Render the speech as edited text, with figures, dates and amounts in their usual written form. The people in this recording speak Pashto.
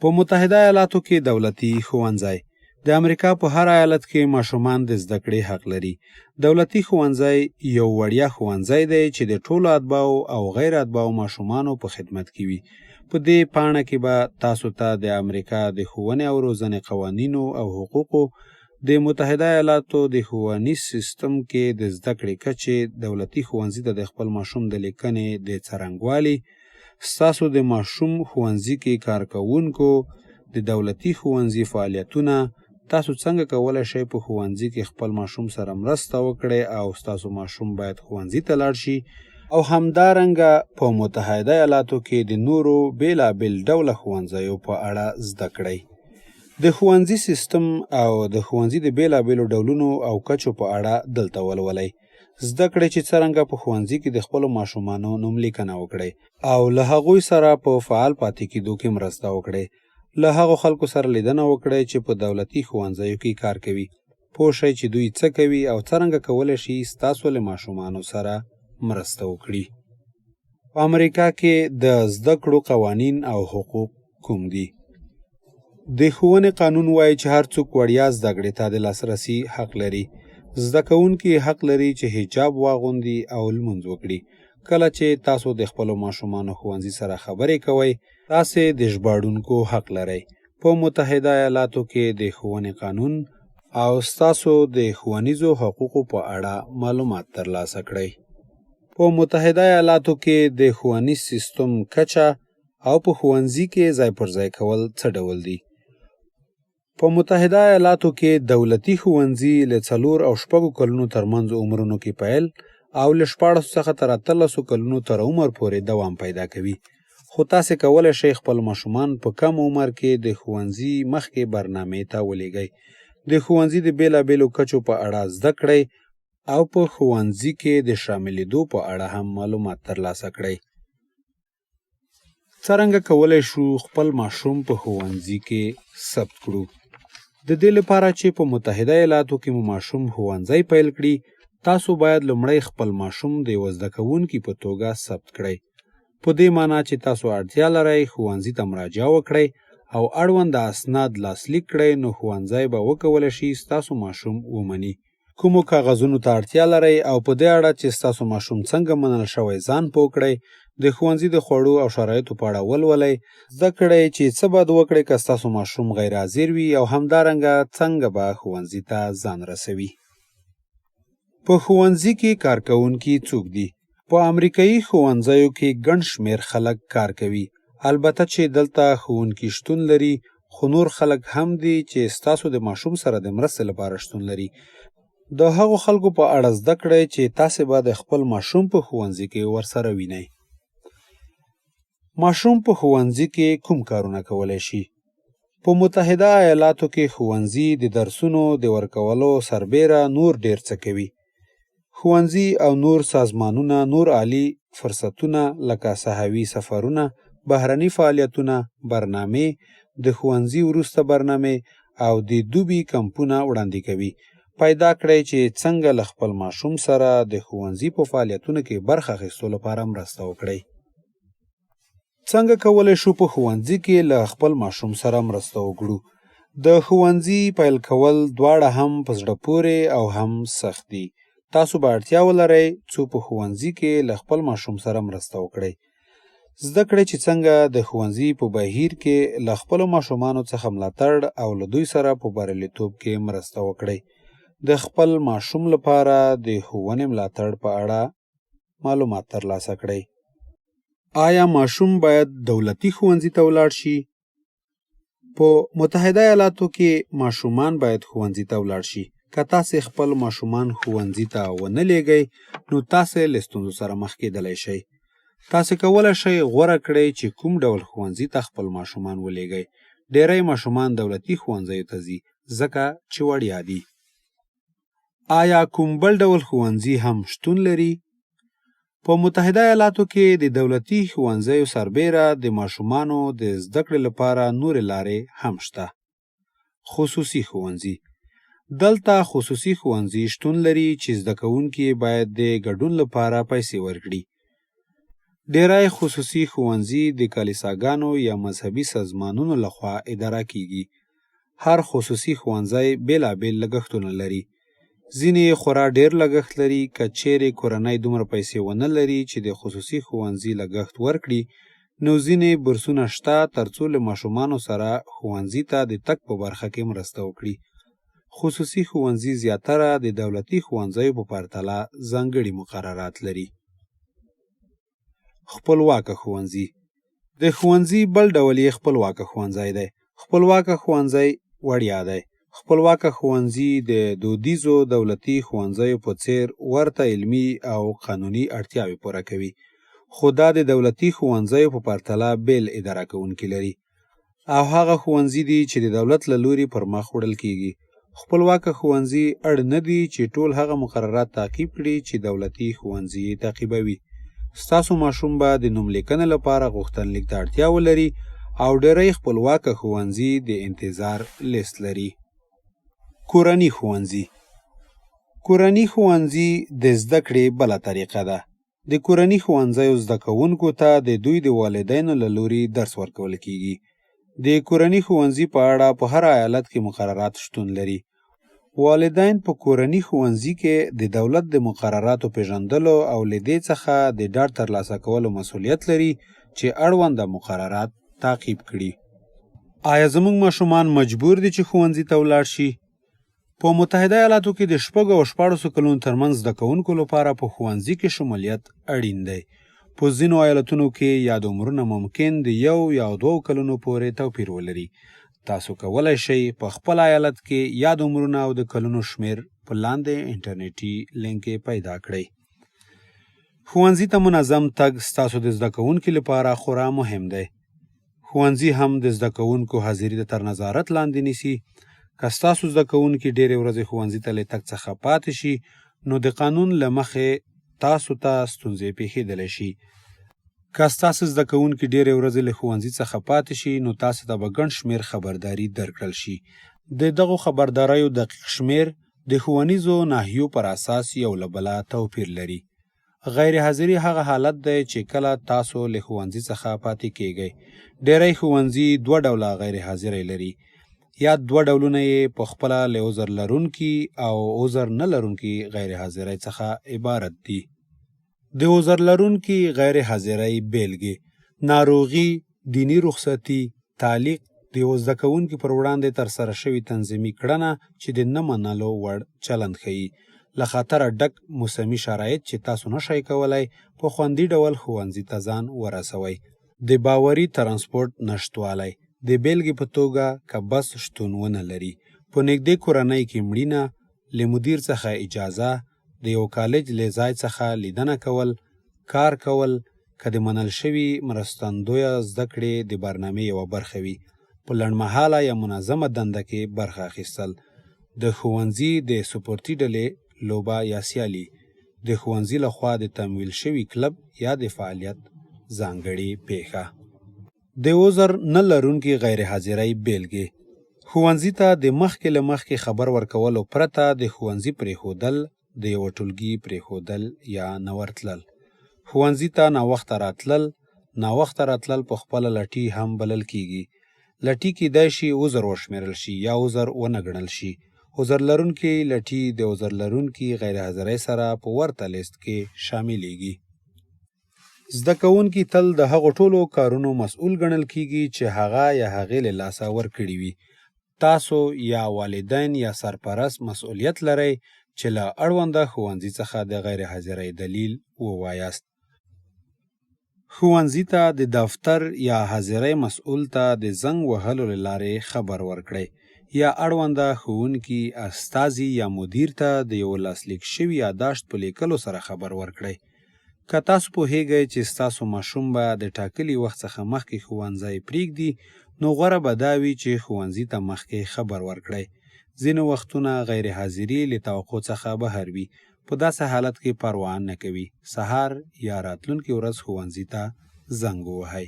په متحده ایالاتو کې دولتي ښوونځی د امریکا په هر ایالت کې ماشومان د زده کړې حق لري. دولتي ښوونځی یو وړیا ښوونځی دی چې د ټولو اتباعو او غیر اتباعو ماشومانو په خدمت کې وي. په دې پاڼه کې به تاسو ته د امریکا د ښوونې او روزنې قوانینو او حقوقو، د متحده ایالاتو د ښوونیز سیستم کې د زده کړې کچې، دولتي ښوونځي ته د خپل ماشوم د لیکنې د څرنګوالي، ستاسو د ماشوم ښوونځي کې کار کوونکو، د دولتي ښوونځي فعالیتونه، تاسو څنګه کولی شئ په ښوونځي کې خپل ماشوم سره مرسته وکړئ او ستاسو ماشوم باید ښوونځي ته لاړ شي، او همدارنګه په متحده ایالاتو کې د نورو بیلابیل ډوله ښوونځیو په اړه زده کړئ. د ښوونځي سیستم او د ښوونځي د بیلابیلو ډولونو او کچو په اړه دلته ولولئ. زده کړئ چې څرنګه په ښوونځي کې د خپلو ماشومانو نوملیکنه وکړئ او له هغوی سره په فعال پاتې کېدو کې مرسته وکړئ. له هغو خلکو سره لیدنه وکړئ چې په دولتي ښوونځیو کې کار کوي. پوه شئ چې دوی څه کوي او څرنګه کولی شي ستاسو له ماشومانو سره مرسته وکړي. په امریکا کې د زده کړو قوانین او حقوق کوم دي؟ د ښوونې قانون وایي چې هر څوک وړیا زده کړې ته د لاسرسي حق لري. زده کوونکي حق لري چې حجاب واغوندي او لمونځ وکړي. کله چې تاسو د خپلو ماشومانو ښوونځي سره خبرې کوئ، تاسې د ژباړونکو حق لرئ. په متحده ایالاتو کې د ښوونې قانون او ستاسو د ښوونیزو حقوقو په اړه معلومات ترلاسه کړئ. په متحده ایالاتو کې د ښوونیز سیستم کچه او په ښوونځي کې ځای پر ځای کول څه ډول دي؟ په متحده ایالاتو کې دولتي ښوونځي له 4 او 6 کلونو ترمنځ عمرونو کې پیل او له 14 څخه تر 18 کلونو تر عمر پورې دوام پیدا کوي. خو تاسې کولی شئ خپل ماشومان په کم عمر کې د ښوونځي مخکې برنامې ته ولېږئ. د ښوونځي د بیلابیلو کچو په اړه زده کړئ او په ښوونځي کې د شاملېدو په اړه هم معلومات ترلاسه کړئ. څرنګه کولی شو خپل ماشوم په ښوونځي کې ثبت کړو؟ د دې لپاره چې په متحده ایالاتو کې مو ماشوم ښوونځی پیل کړي، تاسو باید لومړی خپل ماشوم د یوه زده کوونکي په توګه ثبت کړئ. په دې معنی چې تاسو اړتیا لرئ ښوونځي ته مراجعه وکړئ او اړوند اسناد لاسلیک کړئ، نو ښوونځی به وکولی شي ستاسو ماشوم ومني. کومو کاغذونو ته اړتیا لرئ او په دې اړه چې ستاسو ماشوم څنګه منل شوی ځان پوه کړئ. د ښوونځي د خوړو او شرایطو په اړه ولولئ. زده کړئ چې څه باید وکړئ که ستاسو ماشوم غیر حاضر وي او همدارنګه څنګه به ښوونځي ته ځان رسوي. په ښوونځي کې کارکوونکي څوک دي؟ په امریکایي ښوونځیو کې ګڼ شمېر خلک کار کوي. البته چې دلته ښوونکي شتون لري، خو نور خلک هم دي چې ستاسو د ماشوم سره د مرستې لپاره شتون لري. د هغو خلکو په اړه زده کړئ چې تاسې به د خپل ماشوم په ښوونځي کې ورسره وینئ. ماشوم په ښوونځي کې کوم کارونه کولی شي؟ په متحده ایالاتو کې ښوونځي د درسونو د ورکولو سربیره نور ډیر څه کوي. ښوونځي او نور سازمانونه نور عالی فرصتونه لکه ساحوي سفرونه، بهرني فعالیتونه، برنامې، د ښوونځي وروسته برنامې او د دوبي کمپونه وړاندې کوي. پیدا کړئ چې څنګه له خپل ماشوم سره د ښوونځي په فعالیتونو کې برخه اخیستو لپاره مرسته وکړئ. څنګه کولی شو په ښوونځي کې له خپل ماشوم سره مرسته وکړو؟ د ښوونځي پیل کول دواړه هم په زړه پورې او هم سخت دي. تاسو به اړتیا ولرئ څو په ښوونځي کې له خپل ماشوم سره مرسته وکړئ. زده کړئ چې څنګه د ښوونځي په بهیر کې له خپلو ماشومانو څخه ملاتړ او له دوی سره په بریالیتوب کې مرسته وکړئ. د خپل ماشوم لپاره د ښوونې ملاتړ په اړه معلومات ترلاسه کړئ. آیا ماشوم باید دولتي ښوونځي ته ولاړ شي؟ په متحده ایالاتو کې ماشومان باید ښوونځي ته ولاړ شي. که تاسې خپل ماشومان ښوونځي ته ونه لیږئ، نو تاسې له ستونزو سره مخ کېدلی شئ. تاسې کولی شئ غوره کړئ چې کوم ډول ښوونځي ته خپل ماشومان ولیږئ. ډیری ماشومان دولتي ښوونځیو ته ځي ځکه چې وړیا دي. آیا کوم بل ډول ښوونځي هم شتون لري؟ په متحده ایالاتو کې د دولتي ښوونځیو سربیره د ماشومانو د زده کړې لپاره نورې لارې هم شته. خصوصي ښوونځي. دلته خصوصي ښوونځي شتون لري چې زده کوونکي باید د ګډون لپاره پیسې ورکړي. ډیری خصوصي ښوونځي د کلیساګانو یا مذهبي سازمانونو لخوا اداره کیږي. هر خصوصي ښوونځی بیلابیل لګښتونه لري. ځینې یې خورا ډیر لګښت لري. که چیرې کورنۍ دومره پیسې ونه لري چې د خصوصي ښوونځي لګښت ورکړي، نو ځینې بورسونه شته ترڅو له ماشومانو سره ښوونځي ته د تګ په برخه کې مرسته وکړي. خصوصي ښوونځي زیاتره د دولتي ښوونځیو په پرتله ځانګړي مقررات لري. خپلواکه ښوونځي. د ښوونځي بل ډول یې خپلواکه ښوونځی دی. خپلواکه ښوونځی وړیا دی. خپلواکه ښوونځي د دودیزو دولتي ښوونځیو په څیر ورته علمي او قانوني اړتیاوې پوره کوي، خو دا د دولتي ښوونځیو په پرتله بیل اداره کوونکي لري، او هغه ښوونځي دي چې د دولت له لوري پر مخ وړل کیږي. خپلواکه ښوونځي اړ نه دي چې ټول هغه مقررات تعقیب کړي چې دولتي ښوونځي یې تعقیبوي. ستاسو ماشوم به د نوملیکنې لپاره غوښتنلیک ته اړتیا ولري، او ډیری خپلواکه ښوونځي د انتظار لیست لري. کورني ښوونځي. کورني ښوونځي د زده کړې بله طریقه ده. د کورني ښوونځیو زده کوونکو ته د دوی د والدینو له لوري درس ورکول کیږي. د کورني ښوونځي په اړه په هر ایالت کې مقررات شتون لري. والدین په کورني ښوونځي کې د دولت د مقرراتو پیژندلو او له دې څخه د ډاډ ترلاسه کولو مسؤلیت لري چې اړونده مقررات تعقیب کړي. آیا زموږ ماشومان مجبور دي چې ښوونځي ته ولاړ شي؟ په متحده ایالاتو کې د 6 او 14 کلونو ترمنځ زده کوونکو لپاره په ښوونځي کې شمولیت اړین دی. په ځینو ایالتونو کې یاد عمرونه ممکن د 1 یا 2 کلونو پورې توپیر ولري. تاسو کولی شئ په خپل ایالت کې یاد عمرونه او د کلونو شمیر په لاندې انټرنیټي لینک کې پیدا کړئ. ښوونځي ته منظم تګ ستاسو د زده کوونکي لپاره خورا مهم دی. ښوونځي هم د زده کوونکو حاضري د تر نظارت لاندې نیسي. که ستاسو زده کوونکي ډېرې ورځې ښوونځي ته له تګ څخه پاتې شي، نو د قانون له مخې تاسو ته ستونزې پیښیدلی شي. که ستاسو زده کوونکي ډېرې ورځې له ښوونځي څخه پاتې شي، نو تاسو ته به ګڼ شمېر خبرداري درکړل شي. د دغو خبرداریو دقیق شمېر د ښوونیزو ناحیو پر اساس یو له بله توپیر لري. غیر حاضري هغه حالت دی چې کله تاسو له ښوونځي څخه پاتې کیږئ. ډېری ښوونځي 2 ډوله غیر حاضري لري. یا 2 ډولونه یې په خپله له عذر لرونکي او عذر نه لرونکي غیر حاضرۍ څخه عبارت دي. د عذر لرونکي غیر حاضرۍ بیلګې: ناروغي، دیني رخصتي، تعلیق، د یو زده کوونکي پر وړاندې ترسره شوې تنظیمي کړنه چې د نه منلو وړ چلند ښیي، له خطره ډک موسمي شرایط چې تاسو نشئ کولی په خوندي ډول ښوونځي ته ځان ورسوئ، د باوري ترانسپورټ نشتوالی، د بیلګې په توګه که بس شتون ونه لري، په نږدې کورنۍ کې مړینه، له مدیر څخه اجازه، د یو کالج له ځای څخه لیدنه کول، کار کول، که د منل شوي مرستندویه زده کړې د برنامې یوه برخه وي، په لنډمهاله یا منظمه دنده کې برخه اخیستل، د ښوونځي د سپورتي ډلې لوبه یا سیالي، د ښوونځي لخوا د تمویل شوي کلب یا د فعالیت ځانګړې پیښه. د عذر نه لرونکي غیر حاضرۍ بیلګې: ښوونځي ته د مخکې له مخکې خبر ورکولو پرته د ښوونځي پرېښودل، د یوه ټولګي پرېښودل یا نه ورتلل. ښوونځي ته ناوخته راتلل په خپله لټي هم بلل کیږي. لټي کیدای شي عذر وشمیرل شي یا عذر ونه ګڼل شي. عذر لرونکي لټي د عذر لرونکي غیر حاضرۍ سره په ورته لیست کې شاملیږي. زده کوونکي تل د هغو ټولو کارونو مسؤل ګڼل کیږي چې هغه یا هغې له لاسه ورکړي وي. تاسو یا والدین یا سرپرست مسؤلیت لرئ چې له اړونده ښوونځي څخه د غیر حاضرۍ دلیل ووایاست. ښوونځي ته د دفتر یا حاضرۍ مسؤل ته د زنګ وهلو له لارې خبر ورکړئ، یا اړونده ښوونکي استازي یا مدیر ته د یو لاسلیک شوي یاداشت په لیکلو سره خبر ورکړئ. که تاسو پوهیږئ چې ستاسو ماشوم به د ټاکلي وخت څخه مخکې ښوونځی پرېږدي، نو غوره به دا وي چې ښوونځي ته مخکې خبر ورکړئ. ځینې وختونه غیر حاضري له توقع څخه بهر وي. په داسې حالت کې پروا نه کوي. سهار یا راتلونکې ورځ ښوونځي ته زنګ ووهئ.